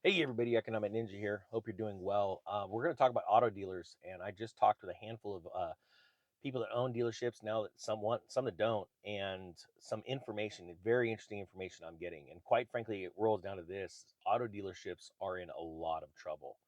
Hey everybody, Economic Ninja here. Hope you're doing well. We're going to talk about auto dealers, and I just talked with a handful of people that own dealerships now. That some want, some that don't, and some information, very interesting information I'm getting. And quite frankly, it rolls down to this: auto dealerships are in a lot of trouble.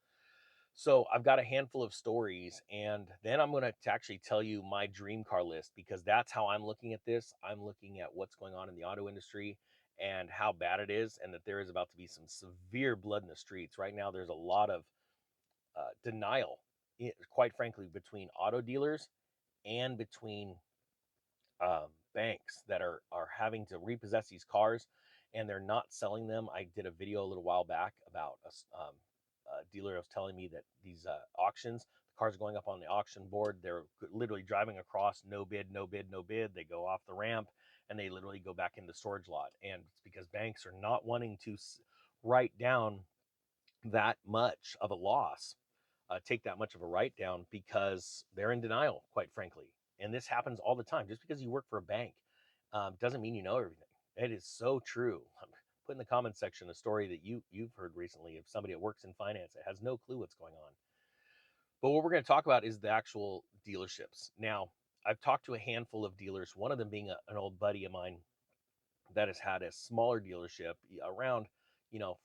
So I've got a handful of stories, and then I'm going to actually tell you my dream car list because that's how I'm looking at this. I'm looking at what's going on in the auto industry and how bad it is, and that there is about to be some severe blood in the streets. Right now, there's a lot of denial, quite frankly, between auto dealers and between banks that are having to repossess these cars, and they're not selling them. I did a video a little while back about a dealer was telling me that these auctions, the cars are going up on the auction board. They're literally driving across, no bid, no bid, no bid. They go off the ramp and they literally go back in the storage lot. And it's because banks are not wanting to write down that much of a loss, take that much of a write down because they're in denial, quite frankly. And this happens all the time. Just because you work for a bank doesn't mean you know everything. It is so true. Put in the comments section a story that you've heard recently of somebody that works in finance that has no clue what's going on. But what we're going to talk about is the actual dealerships. Now, I've talked to a handful of dealers, one of them being an old buddy of mine that has had a smaller dealership around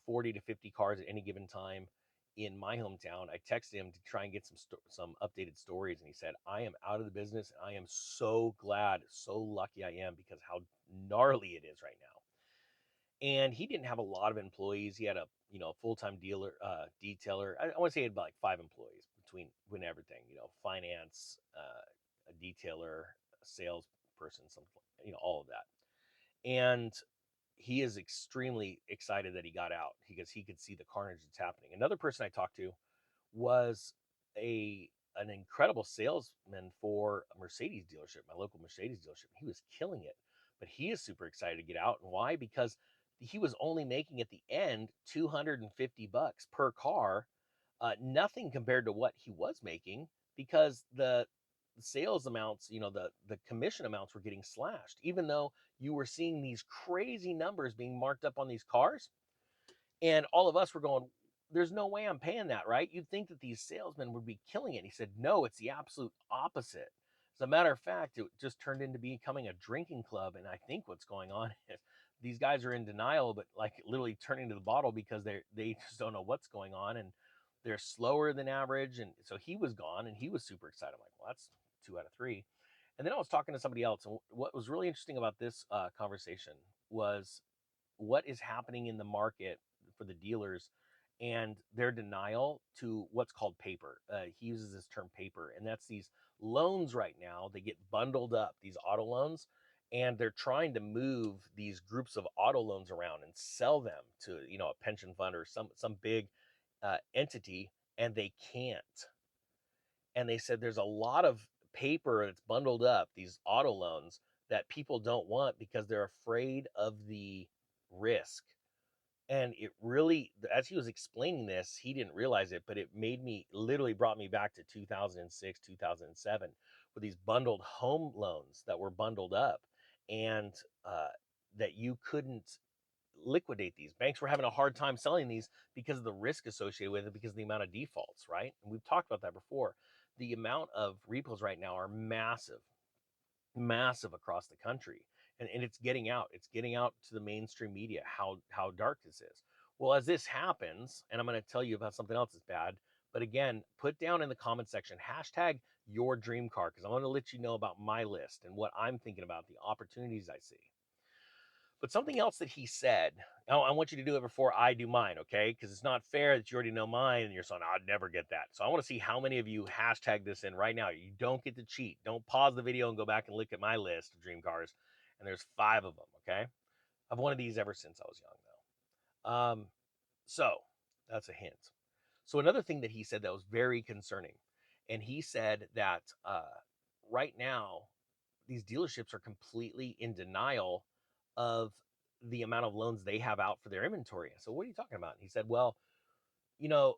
40 to 50 cars at any given time in my hometown. I texted him to try and get some updated stories, and he said, I am out of the business, and I am so glad, so lucky I am, because how gnarly it is right now. And he didn't have a lot of employees. He had a full-time dealer detailer. I want to say he had about like 5 employees between everything, finance, a detailer, a salesperson, some, all of that. And he is extremely excited that he got out because he could see the carnage that's happening. Another person I talked to was a an incredible salesman for a Mercedes dealership, my local Mercedes dealership. He was killing it, but he is super excited to get out. And why? Because he was only making at the end $250 per car, nothing compared to what he was making because the sales amounts, the commission amounts were getting slashed, even though you were seeing these crazy numbers being marked up on these cars. And all of us were going, there's no way I'm paying that, right? You'd think that these salesmen would be killing it. And he said, no, it's the absolute opposite. As a matter of fact, it just turned into becoming a drinking club. And I think what's going on is these guys are in denial, but like literally turning to the bottle because they just don't know what's going on. And they're slower than average. And so he was gone and he was super excited. I'm like, well, that's 2 out of 3. And then I was talking to somebody else. And what was really interesting about this conversation was what is happening in the market for the dealers and their denial to what's called paper. He uses this term paper, and that's these loans right now. They get bundled up, these auto loans, and they're trying to move these groups of auto loans around and sell them to a pension fund or some big entity, and they can't. And they said there's a lot of paper that's bundled up, these auto loans that people don't want because they're afraid of the risk. And it really, as he was explaining this, he didn't realize it, but it literally brought me back to 2006, 2007, with these bundled home loans that were bundled up, and uh, that you couldn't liquidate these. Banks were having a hard time selling these because of the risk associated with it, because of the amount of defaults, right? And we've talked about that before. The amount of repos right now are massive, massive across the country. And it's getting out. It's getting out to the mainstream media how dark this is. Well, as this happens, and I'm going to tell you about something else that's bad, but again, put down in the comment section hashtag your dream car, because I want to let you know about my list and what I'm thinking about, the opportunities I see. But something else that he said, I want you to do it before I do mine, okay? Because it's not fair that you already know mine and you're saying, I'd never get that. So I want to see how many of you hashtag this in right now. You don't get to cheat. Don't pause the video and go back and look at my list of dream cars. And there's 5 of them, okay? I've wanted these ever since I was young, though. So that's a hint. So another thing that he said that was very concerning, and he said that right now these dealerships are completely in denial of the amount of loans they have out for their inventory. So what are you talking about? And he said, well, you know,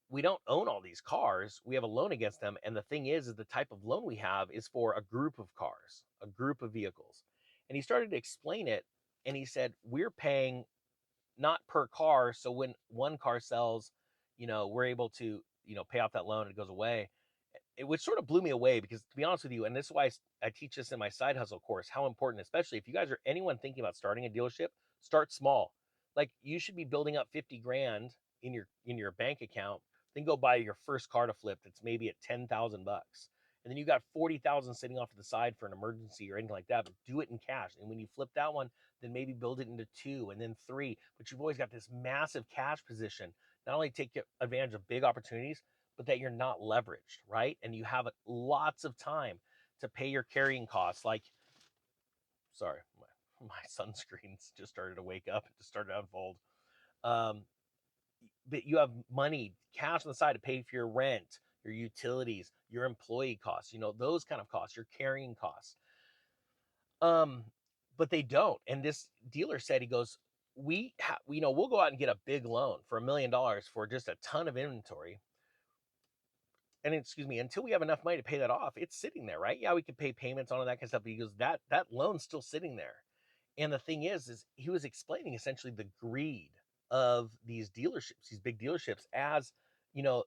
we don't own all these cars. We have a loan against them. And the thing is the type of loan we have is for a group of cars, a group of vehicles. And he started to explain it. And he said, we're paying not per car. So when one car sells, we're able to, pay off that loan and it goes away. Which sort of blew me away because, to be honest with you, and this is why I teach this in my side hustle course, how important, especially if you guys are anyone thinking about starting a dealership, start small. Like, you should be building up 50 grand in your bank account, then go buy your first car to flip that's maybe at 10,000 bucks. And then you got 40,000 sitting off to the side for an emergency or anything like that, but do it in cash. And when you flip that one, then maybe build it into 2 and then 3, but you've always got this massive cash position. Not only take advantage of big opportunities, but that you're not leveraged, right? And you have lots of time to pay your carrying costs. Like, sorry, my sunscreens just started to wake up, it just started to unfold. But you have money, cash on the side to pay for your rent, your utilities, your employee costs, those kind of costs, your carrying costs. But they don't. And this dealer said, he goes, we'll go out and get a big loan for $1 million for just a ton of inventory. And excuse me, until we have enough money to pay that off, it's sitting there, right? Yeah, we could pay payments on it, that kind of stuff. But he goes, that loan's still sitting there. And the thing is he was explaining essentially the greed of these dealerships, these big dealerships, as you know,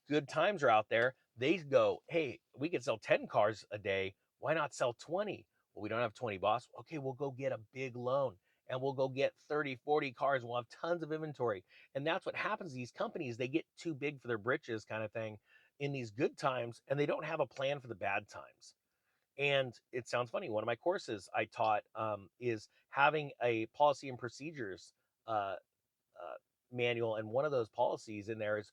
good times are out there. They go, hey, we could sell 10 cars a day. Why not sell 20? Well, we don't have 20, boss. Okay, we'll go get a big loan and we'll go get 30, 40 cars. We'll have tons of inventory. And that's what happens. These companies, they get too big for their britches kind of thing in these good times, and they don't have a plan for the bad times. And it sounds funny. One of my courses I taught is having a policy and procedures uh, manual, and one of those policies in there is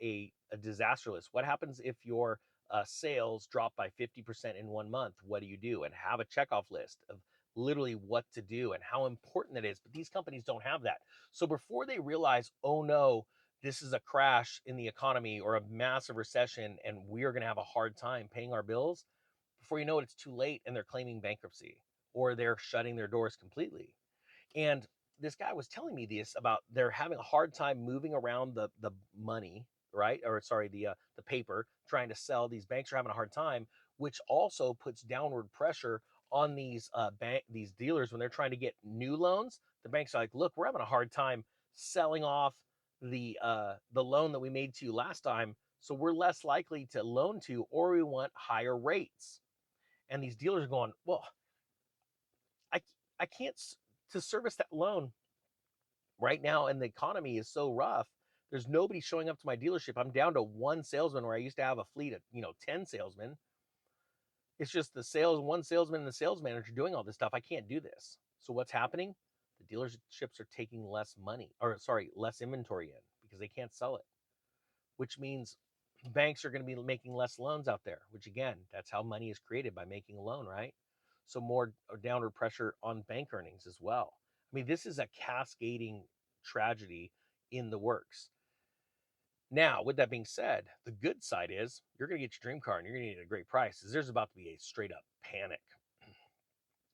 a disaster list. What happens if your sales drop by 50% in 1 month? What do you do? And have a checkoff list of literally what to do and how important it is. But these companies don't have that. So before they realize, oh no, this is a crash in the economy or a massive recession, and we are going to have a hard time paying our bills, before you know it, it's too late and they're claiming bankruptcy or they're shutting their doors completely. And this guy was telling me this about they're having a hard time moving around the money, right? Or sorry, the paper, trying to sell. These banks are having a hard time, which also puts downward pressure on these dealers when they're trying to get new loans. The banks are like, look, we're having a hard time selling off the loan that we made to you last time, so we're less likely to loan to, or we want higher rates. And these dealers are going, well, I I can't to service that loan right now, and the economy is so rough. There's nobody showing up to my dealership. I'm down to one salesman where I used to have a fleet of 10 salesmen. It's just the one salesman and the sales manager doing all this stuff. I can't do this. So what's happening? The dealerships are taking less money, or sorry, less inventory in because they can't sell it, which means banks are going to be making less loans out there, which again, that's how money is created, by making a loan, right? So more downward pressure on bank earnings as well. I mean, this is a cascading tragedy in the works. Now, with that being said, the good side is you're going to get your dream car and you're going to get a great price. There's about to be a straight up panic.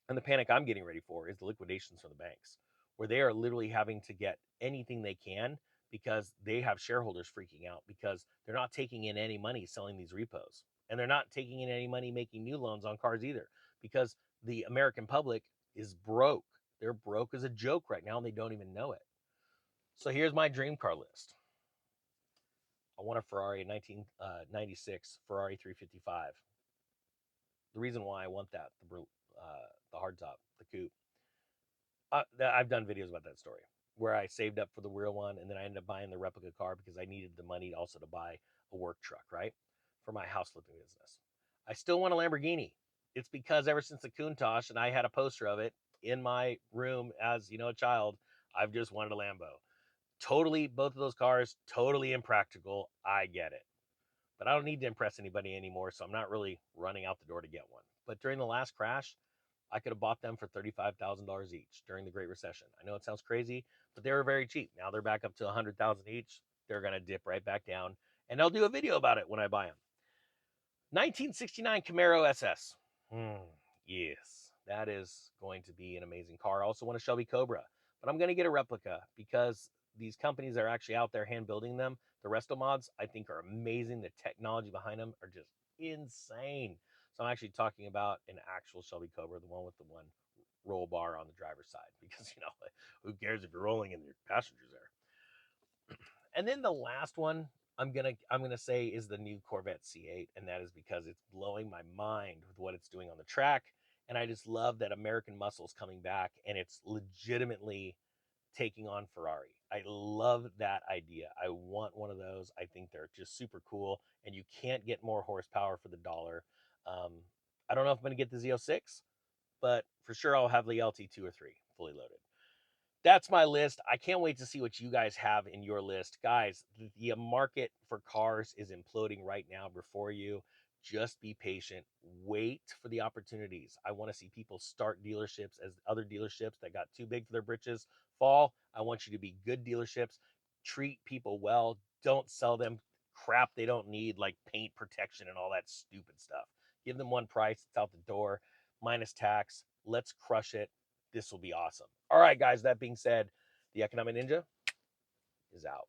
And the panic I'm getting ready for is the liquidations from the banks, where they are literally having to get anything they can because they have shareholders freaking out because they're not taking in any money selling these repos. And they're not taking in any money making new loans on cars either, because the American public is broke. They're broke as a joke right now and they don't even know it. So here's my dream car list. I want a Ferrari 1996 Ferrari 355. The reason why I want that, the hardtop, the coupe, I've done videos about that story where I saved up for the real one and then I ended up buying the replica car because I needed the money also to buy a work truck, right? For my house flipping business. I still want a Lamborghini. It's because ever since the Countach and I had a poster of it in my room as, a child, I've just wanted a Lambo. Totally, both of those cars, totally impractical. I get it. But I don't need to impress anybody anymore, so I'm not really running out the door to get one. But during the last crash, I could have bought them for $35,000 each during the Great Recession. I know it sounds crazy, but they were very cheap. Now they're back up to $100,000 each. They're going to dip right back down, and I'll do a video about it when I buy them. 1969 Camaro SS. Yes, that is going to be an amazing car. I also want a Shelby Cobra, but I'm going to get a replica because these companies that are actually out there hand building them, the resto mods, I think are amazing. The technology behind them are just insane. So I'm actually talking about an actual Shelby Cobra, the one with the one roll bar on the driver's side because, you know, who cares if you're rolling and your passenger's there. And then the last one I'm gonna say is the new Corvette C8, and that is because it's blowing my mind with what it's doing on the track. And I just love that American muscle's coming back, and it's legitimately taking on Ferrari. I love that idea. I want one of those. I think they're just super cool, and you can't get more horsepower for the dollar. Um, I don't know if I'm going to get the Z06, but for sure I'll have the LT2 or 3 fully loaded. That's my list. I can't wait to see what you guys have in your list. Guys, the market for cars is imploding right now before you. Just be patient. Wait for the opportunities. I want to see people start dealerships as other dealerships that got too big for their britches fall. I want you to be good dealerships. Treat people well. Don't sell them crap they don't need, like paint protection and all that stupid stuff. Give them one price. It's out the door, minus tax. Let's crush it. This will be awesome. All right, guys, that being said, the Economic Ninja is out.